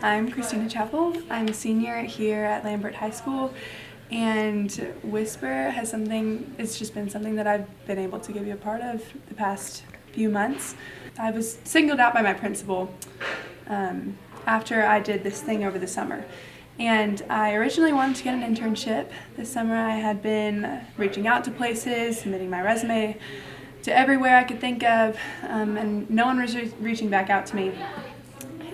I'm Kristina Chapple. I'm a senior here at Lambert High School, and Whisper it's just been something that I've been able to be a part of the past few months. I was singled out by my principal after I did this thing over the summer. And I originally wanted to get an internship. This summer I had been reaching out to places, submitting my resume to everywhere I could think of, and no one was reaching back out to me.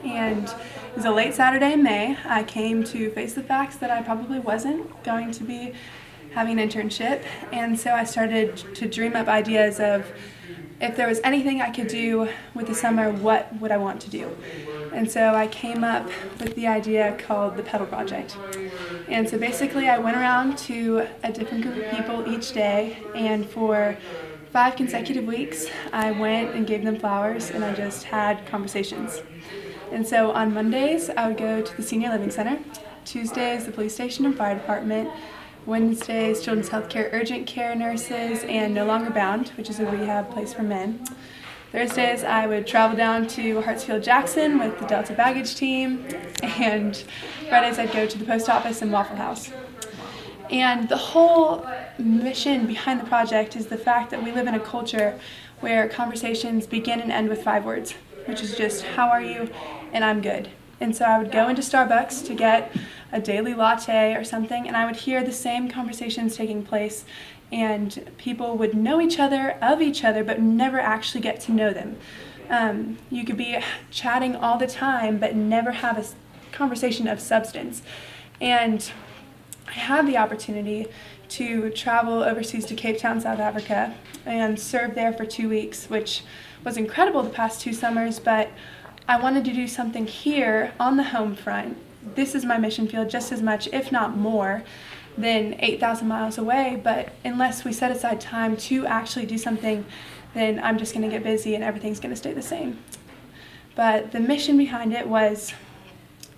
And it was a late Saturday in May. I came to face the facts that I probably wasn't going to be having an internship, and so I started to dream up ideas of if there was anything I could do with the summer, what would I want to do? And so I came up with the idea called the Chapple Project. And so basically I went around to a different group of people each day, and for 5 consecutive weeks I went and gave them flowers and I just had conversations. And so on Mondays I would go to the Senior Living Center, Tuesdays the police station and fire department, Wednesdays children's healthcare urgent care nurses and No Longer Bound, which is a rehab place for men. Thursdays I would travel down to Hartsfield-Jackson with the Delta baggage team, and Fridays I'd go to the post office and Waffle House. And the whole mission behind the project is the fact that we live in a culture where conversations begin and end with 5 words, which is just, how are you, and I'm good. And so I would go into Starbucks to get a daily latte or something, and I would hear the same conversations taking place, and people would know each other, of each other, but never actually get to know them. You could be chatting all the time, but never have a conversation of substance. And I had the opportunity to travel overseas to Cape Town, South Africa, and serve there for 2 weeks, which was incredible the past 2 summers, but I wanted to do something here on the home front. This is my mission field just as much, if not more, than 8,000 miles away, but unless we set aside time to actually do something, then I'm just going to get busy and everything's going to stay the same. But the mission behind it was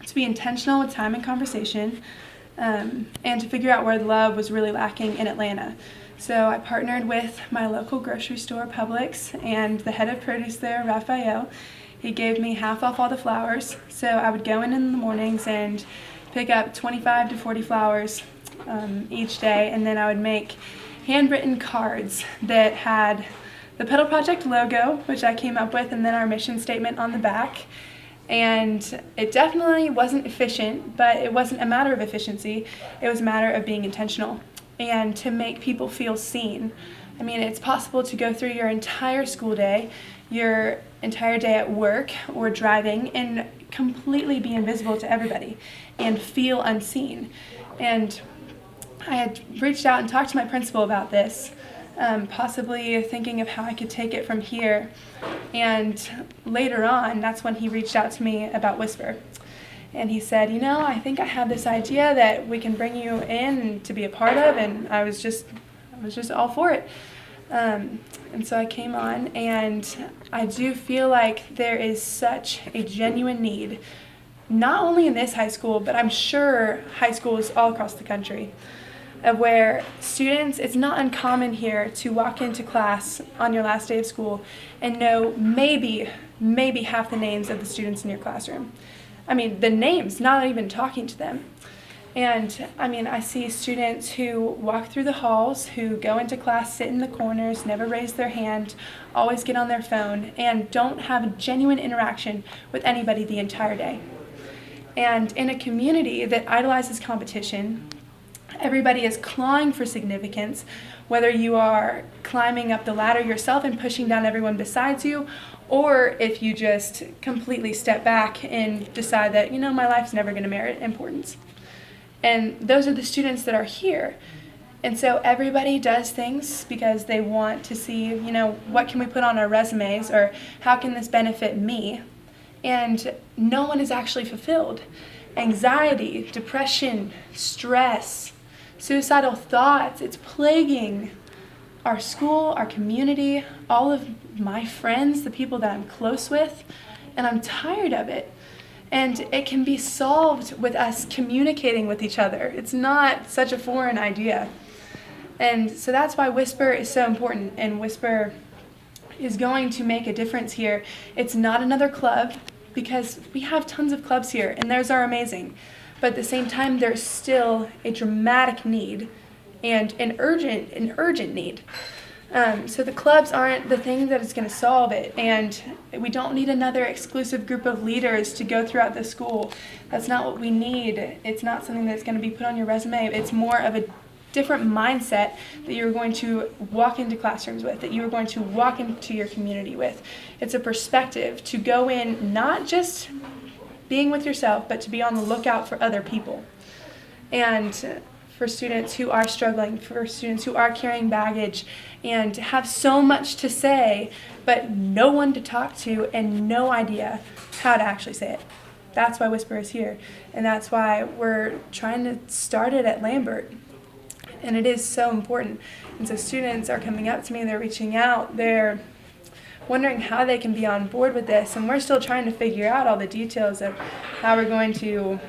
to be intentional with time and conversation, and to figure out where love was really lacking in Atlanta. So I partnered with my local grocery store, Publix, and the head of produce there, Raphael. He gave me half off all the flowers, so I would go in the mornings and pick up 25 to 40 flowers each day, and then I would make handwritten cards that had the Chapple Project logo, which I came up with, and then our mission statement on the back. And it definitely wasn't efficient, but it wasn't a matter of efficiency, it was a matter of being intentional and to make people feel seen. I mean, it's possible to go through your entire school day, your entire day at work or driving, and completely be invisible to everybody and feel unseen. And I had reached out and talked to my principal about this, possibly thinking of how I could take it from here. And later on, that's when he reached out to me about Whisper. And he said, I think I have this idea that we can bring you in to be a part of, and I was just all for it. And so I came on, and I do feel like there is such a genuine need, not only in this high school, but I'm sure high schools all across the country, of where students, it's not uncommon here to walk into class on your last day of school and know maybe half the names of the students in your classroom. I mean, the names, not even talking to them. And I mean, I see students who walk through the halls, who go into class, sit in the corners, never raise their hand, always get on their phone, and don't have a genuine interaction with anybody the entire day. And in a community that idolizes competition, everybody is clawing for significance, whether you are climbing up the ladder yourself and pushing down everyone besides you, or if you just completely step back and decide that, my life's never going to merit importance. And those are the students that are here. And so everybody does things because they want to see, what can we put on our resumes, or how can this benefit me? And no one is actually fulfilled. Anxiety, depression, stress, suicidal thoughts, it's plaguing our school, our community, all of my friends, the people that I'm close with, and I'm tired of it. And it can be solved with us communicating with each other. It's not such a foreign idea. And so that's why Whisper is so important, and Whisper is going to make a difference here. It's not another club. because we have tons of clubs here and those are amazing. But at the same time, there's still a dramatic need and an urgent need. So the clubs aren't the thing that is going to solve it, and we don't need another exclusive group of leaders to go throughout the school. That's not what we need. It's not something that's going to be put on your resume. It's more of a different mindset that you're going to walk into classrooms with, that you're going to walk into your community with. It's a perspective to go in not just being with yourself, but to be on the lookout for other people. And for students who are struggling, for students who are carrying baggage and have so much to say, but no one to talk to and no idea how to actually say it. That's why Whisper is here. And that's why we're trying to start it at Lambert. And it is so important. And so students are coming up to me, they're reaching out, they're wondering how they can be on board with this. And we're still trying to figure out all the details of how we're going to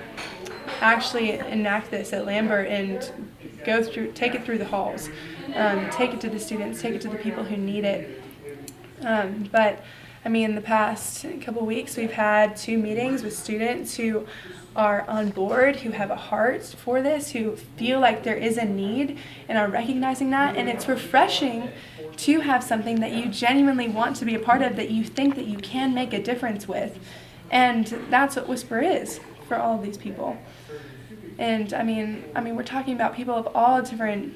actually enact this at Lambert and take it through the halls, take it to the students, take it to the people who need it. But I mean, the past couple weeks we've had 2 meetings with students who are on board, who have a heart for this, who feel like there is a need and are recognizing that. And it's refreshing to have something that you genuinely want to be a part of, that you think that you can make a difference with. And that's what Whisper is for all of these people. And I mean, we're talking about people of all different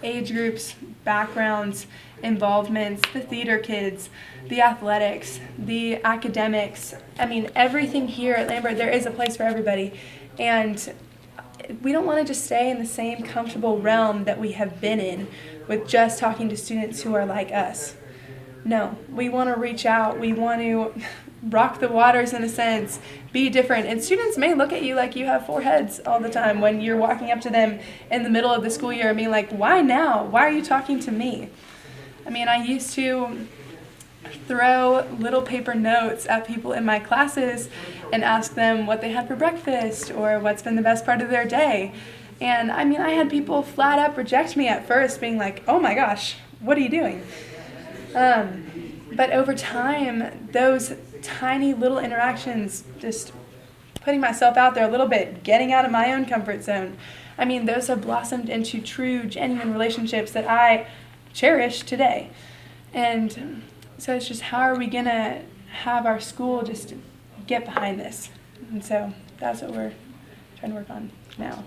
age groups, backgrounds, involvements, the theater kids, the athletics, the academics. I mean, everything here at Lambert, there is a place for everybody. And we don't want to just stay in the same comfortable realm that we have been in with just talking to students who are like us. No, we want to reach out. We want to rock the waters in a sense, be different. And students may look at you like you have 4 heads all the time when you're walking up to them in the middle of the school year and being like, why now? Why are you talking to me? I mean, I used to throw little paper notes at people in my classes and ask them what they had for breakfast or what's been the best part of their day. And I mean, I had people flat up reject me at first, being like, oh my gosh, what are you doing? But over time, those tiny little interactions, just putting myself out there a little bit, getting out of my own comfort zone, I mean, those have blossomed into true, genuine relationships that I cherish today. And so it's just, how are we going to have our school just get behind this? And so that's what we're trying to work on now.